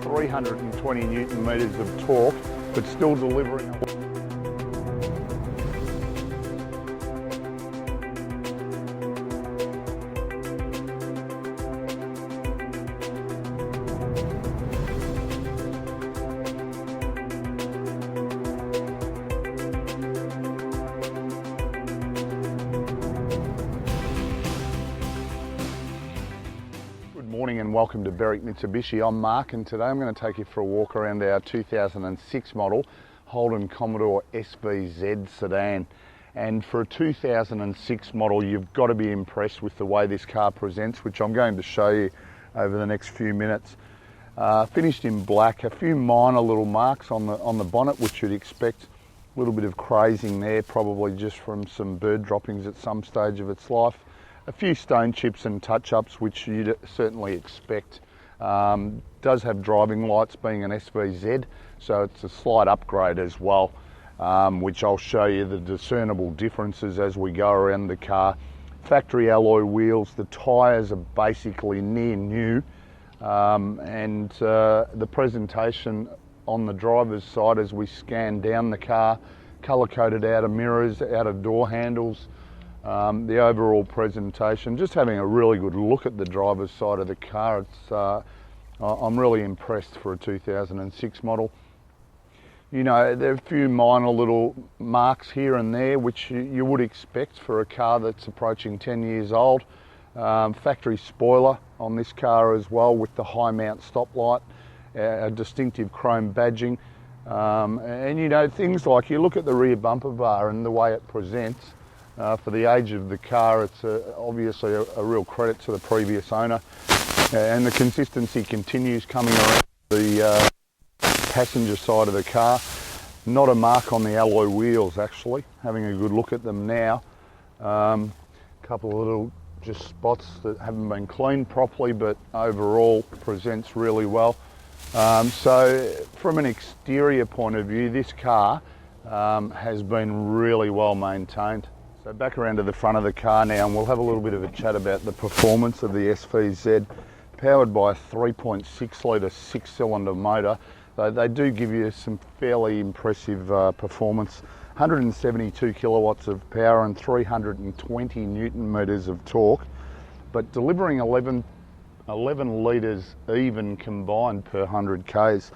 320 Newton meters of torque, but still delivering Morning and welcome to Berwick Mitsubishi. I'm Mark and today I'm going to take you for a walk around our 2006 model Holden Commodore SVZ sedan. And for a 2006 model you've got to be impressed with the way this car presents, which I'm going to show you over the next few minutes. Finished in black, a few minor little marks on the bonnet which you'd expect, a little bit of crazing there, probably just from some bird droppings at some stage of its life. A few stone chips and touch-ups which you'd certainly expect. Does have driving lights, being an SVZ, so it's a slight upgrade as well, which I'll show you the discernible differences as we go around the car. Factory alloy wheels, the tyres are basically near new, and the presentation on the driver's side as we scan down the car, colour-coded outer mirrors, outer door handles. The overall presentation, just having a really good look at the driver's side of the car. I'm really impressed for a 2006 model. You know, there are a few minor little marks here and there which you would expect for a car that's approaching 10 years old. Factory spoiler on this car as well, with the high mount stoplight, a distinctive chrome badging, and you know, things like, you look at the rear bumper bar and the way it presents. For the age of the car, it's obviously a real credit to the previous owner, and the consistency continues coming around the passenger side of the car. Not a mark on the alloy wheels actually, having a good look at them now. A couple of little just spots that haven't been cleaned properly, but overall presents really well. So from an exterior point of view, this car has been really well maintained. So back around to the front of the car now, and we'll have a little bit of a chat about the performance of the SVZ. Powered by a 3.6 litre 6-cylinder motor. They do give you some fairly impressive performance. 172 kilowatts of power and 320 Newton meters of torque, but delivering 11 litres even combined per 100 k's.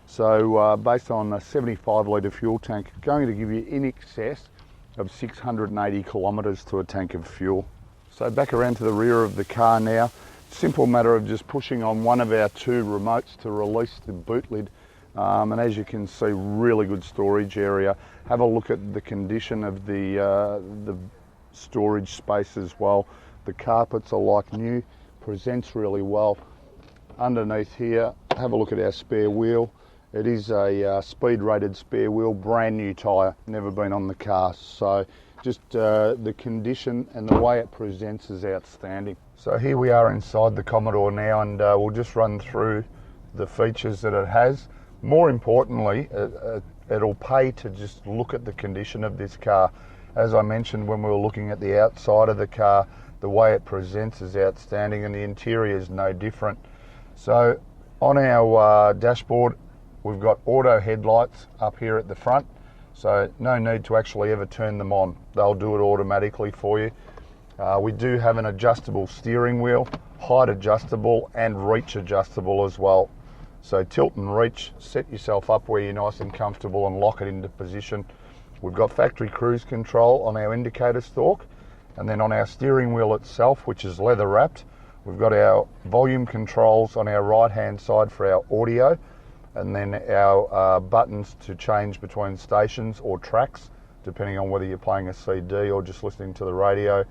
So based on a 75 litre fuel tank, going to give you in excess of 680 kilometres to a tank of fuel. So back around to the rear of the car now. Simple matter of just pushing on one of our two remotes to release the boot lid, and as you can see, really good storage area. Have a look at the condition of the storage space as well. The carpets are like new, presents really well. Underneath here, have a look at our spare wheel. It is a speed rated spare wheel, brand new tyre, never been on the car. So just the condition and the way it presents is outstanding. So here we are inside the Commodore now, and we'll just run through the features that it has. More importantly, it'll pay to just look at the condition of this car. As I mentioned when we were looking at the outside of the car, the way it presents is outstanding, and the interior is no different. So on our dashboard, we've got auto headlights up here at the front, so no need to actually ever turn them on. They'll do it automatically for you. We do have an adjustable steering wheel, height adjustable and reach adjustable as well. So tilt and reach, set yourself up where you're nice and comfortable and lock it into position. We've got factory cruise control on our indicator stalk, and then on our steering wheel itself, which is leather wrapped, we've got our volume controls on our right hand side for our audio, and then our buttons to change between stations or tracks, depending on whether you're playing a CD or just listening to the radio.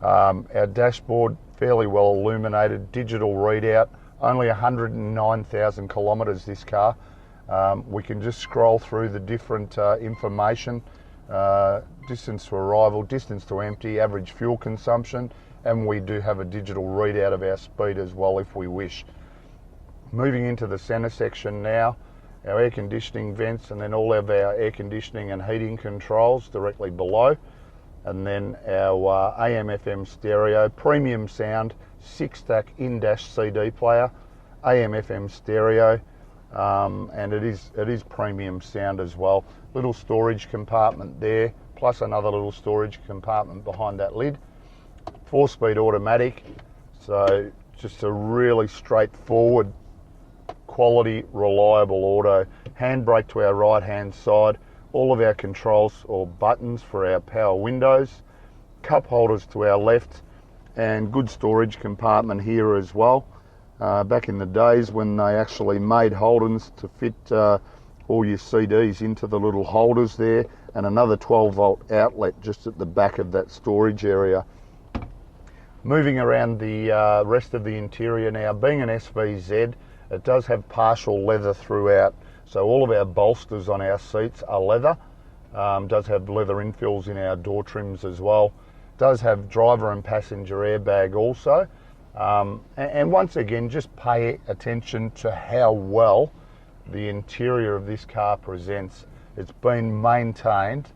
Our dashboard, fairly well illuminated, digital readout, only 109,000 kilometres this car. We can just scroll through the different information, distance to arrival, distance to empty, average fuel consumption, and we do have a digital readout of our speed as well if we wish. Moving into the centre section now, our air conditioning vents, and then all of our air conditioning and heating controls directly below, and then our AM/FM stereo, premium sound, 6-stack in-dash CD player, AM/FM stereo, and it is premium sound as well. Little storage compartment there, plus another little storage compartment behind that lid. 4-speed automatic, so just a really straightforward, quality, reliable auto. Handbrake to our right hand side, all of our controls or buttons for our power windows, cup holders to our left, and good storage compartment here as well. Back in the days when they actually made Holdens to fit all your CDs into the little holders there, and another 12-volt outlet just at the back of that storage area. Moving around the rest of the interior now, being an SVZ, it does have partial leather throughout, so all of our bolsters on our seats are leather. Does have leather infills in our door trims as well. Does have driver and passenger airbag also. And once again, just pay attention to how well the interior of this car presents. It's been maintained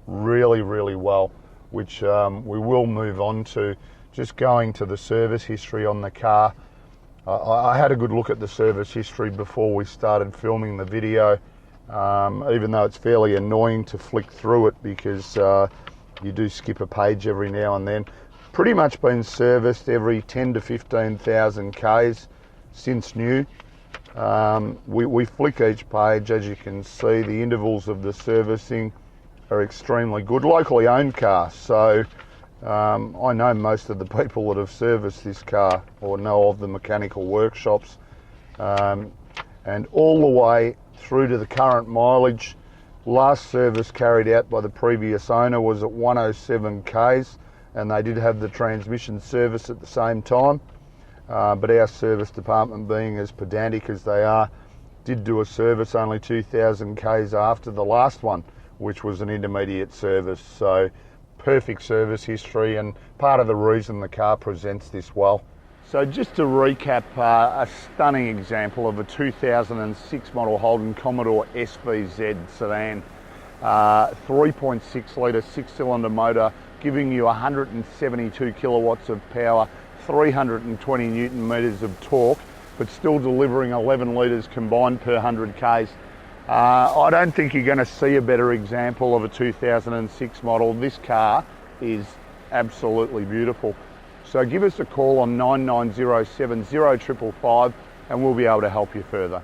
really, really well, which we will move on to. Just going to the service history on the car. I had a good look at the service history before we started filming the video, even though it's fairly annoying to flick through it because you do skip a page every now and then. Pretty much been serviced every 10 to 15,000 Ks since new. We flick each page. As you can see, the intervals of the servicing are extremely good. Locally owned car, so I know most of the people that have serviced this car or know of the mechanical workshops, and all the way through to the current mileage. Last service carried out by the previous owner was at 107 Ks, and they did have the transmission service at the same time, but our service department, being as pedantic as they are, did do a service only 2,000 Ks after the last one, which was an intermediate service. So perfect service history, and part of the reason the car presents this well. So just to recap, a stunning example of a 2006 model Holden Commodore SVZ sedan. 3.6 litre 6-cylinder motor, giving you 172 kilowatts of power, 320 newton meters of torque, but still delivering 11 litres combined per 100 Ks. I don't think you're going to see a better example of a 2006 model. This car is absolutely beautiful. So give us a call on 9907 0555 and we'll be able to help you further.